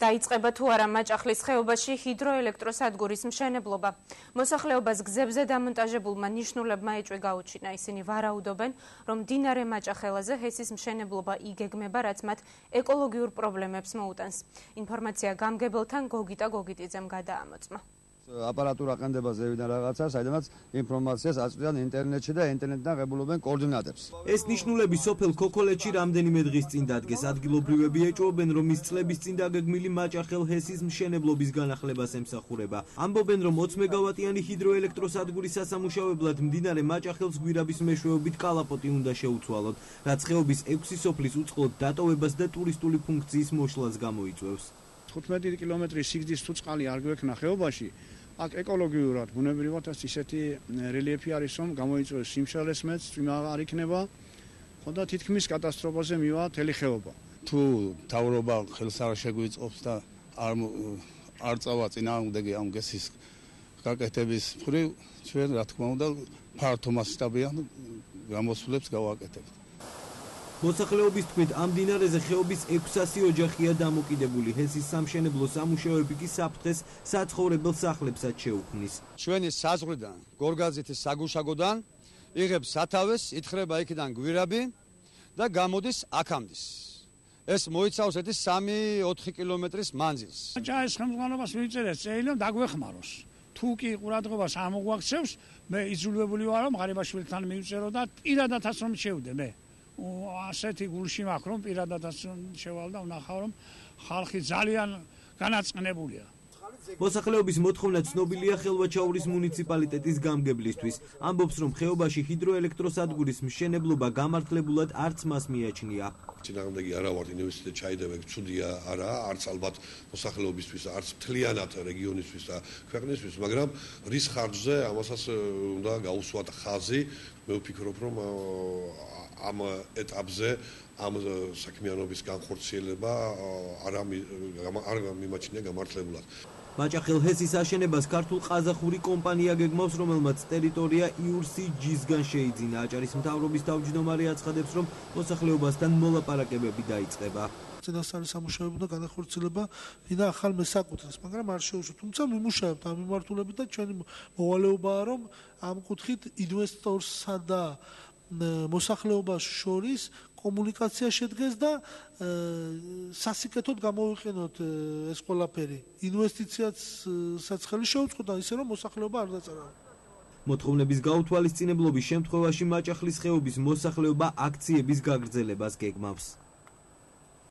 დაიწყება თუ არა მაჭახლის ხეობაში ჰიდროელექტროსადგურის მშენებლობა. მოსახლეობას გზებზე დამონტაჟებულმა ნიშნულებმა ეჭვი გაუჩინა. ისინი ვარაუდობენ, რომ მდინარე მაჭახელაზე ჰესის მშენებლობა იგეგმება, რაც მათ ეკოლოგიურ პრობლემებს მოუტანს. ინფორმაცია გამგებელთან გოგიტა გოგიტიძემ გადაამოწმა. აპარატურა ყენდება ზევიდან რაღაცა, საიდანაც ინფორმაციას აწვდიან ინტერნეტში და ინტერნეტიდან ღებულობენ კოორდინატებს. ეს ნიშნულები სოფელ ქოქოლეთში რამდენიმე დღის წინ დადგეს. ადგილობრივები ეჭვობენ, რომ ის წლების წინ დაგეგმილი მაჭახელ ჰესის მშენებლობის განახლებას ემსახურება. ამბობენ, რომ 20 მეგავატიანი ჰიდროელექტროსადგურის სასამუშავებლად მდინარე მაჭახელს გვირაბის მეშვეობით კალაპოტი უნდა შეუცვალოთ, რაც ხეობის 6 სოფლის უწყლოდ დატოვებას და ტურისტული ფუნქციის მოშლას გამოიწვევს. 15 კილომეტრის სიგრძის თუ წყალი არ გვექნა ხეობაში, აქ ეკოლოგიურად, ბუნებრივად ისეთი რელიეფი არის, რომ გამოიწვევს სიმშრალეს მეც, წვიმა არ იქნება, ხო და თითქმის კატასტროფაზე მივა მთელი ხეობა. თუ მთავრობა ხელს არ შეგვიწყობს და არ წავა წინააღმდეგი ამ გესის გაკეთების მხრივ, ჩვენ რა თქმა უნდა ფართო მასშტაბიან გამოსვლებს გავაკეთებთ. მოსახლეობის თქმით, ამ მდინარეზე ხეობის 600 ოჯახია დამოკიდებული. ჰესის სამშენებლო სამუშაოები კი საფრთხეს საცხოვრებელ სახლებსაც შეუქმნის. ჩვენი საზღვრიდან, გორგაზეთის საგუშაგოდან იღებს სათავეს, ითხრება იქიდან გვირაბი და გამოდის აქამდის. ეს მოიცავს ერთი 3-4 კილომეტრის მანძილს. ჯაის ხელმძღვანელობას მივწერეთ წელი, რომ დაგვეხმაროს. თუ კი ყურადღებას ამოგვაქცევს, მე იძულებული ვარ, რომ ღარიბაშვილთან მივწერო და პირადადაც რომ შევდე მე. ასეთი გულში მაქვს, რომ პირადადაც შევალ და ვნახავ, რომ ხალხი ძალიან განაწყენებულია. მოსახლეობის მოთხოვნა ცნობილია ხელვაჩაურის მუნიციპალიტეტის გამგებლისთვის. ამბობს, რომ ხეობაში ჰიდროელექტროსადგურის მშენებლობა გამართლებულად არც მას მიაჩნია. წინააღმდეგი არა ვარ, ინვესტიცია ჩაიდება, ცუდია არა, არც ალბათ მოსახლეობისთვის, არც მთლიანად რეგიონისთვის და ქვეყნისთვის, მაგრამ რის ხარჯზე ამასაც უნდა გაუსვათ ხაზი. მე ვფიქრობ, რომ ამ ეტაპზე ამ საქმიანობის განხორციელება არ მიმაჩნია გამართლებულად. მაჭახელ ჰესის აშენებას ქართულ-ყაზახური კომპანია გეგმავს, რომელმაც ტერიტორია იურსიჯისგან შეიძინა. აჭარის მთავრობის თავმჯდომარე აცხადებს, რომ მოსახლეობასთან მოლაპარაკებები დაიწყება. წინასწარი სამუშაოები და განახორციელება ვინა ახალ მესაკუთრეს, მაგრამ არ შეუძლია. თუმცა ვიმუშავებთ ამ მიმართულებით და ჩვენი მოვალეობაა, რომ ამ კუთხით ინვესტორსა და მოსახლეობას შორის კომუნიკაცია შედგეს და სასიკეთოდ გამოვიყენოთ ეს ყველაფერი. ინვესტიციასაც ხელი შეუწყო, ისე რომ მოსახლეობა არ დაწარავა. მოთხოვნების გაუთვალისწინებლობის შემთხვევაში მაჭახლის ხეობის მოსახლეობა აქციების გაგრძელებას გეგმავს.